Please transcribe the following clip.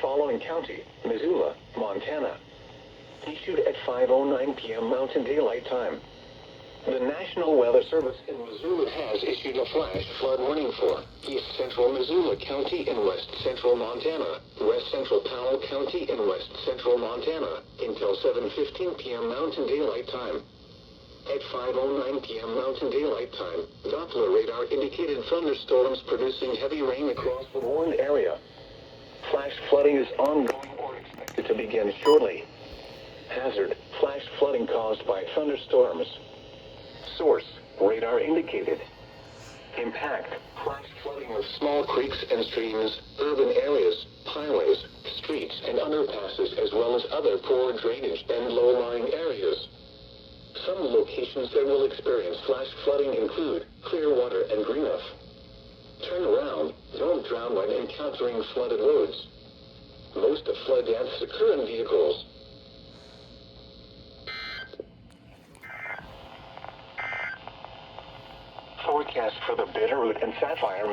following county, Missoula, Montana. Issued at 5:09 p.m. Mountain Daylight Time. The National Weather Service in Missoula has issued a flash flood warning for east central Missoula County in west central Montana, west central Powell County in west central Montana, until 7:15 p.m. Mountain Daylight Time. At 5:09 p.m. Mountain Daylight Time, Doppler radar indicated thunderstorms producing heavy rain across the warned area. Flash flooding is ongoing or expected to begin shortly. Hazard: flash flooding caused by thunderstorms. Source: radar indicated. Impact: flash flooding of small creeks and streams, urban areas, highways, streets and underpasses, as well as other poor drainage and low-lying areas. Some locations that will experience flash flooding include Clearwater and Greenough. Turn around, don't drown when encountering flooded roads. Most flood deaths occur in vehicles. Forecast for the Bitterroot and Sapphire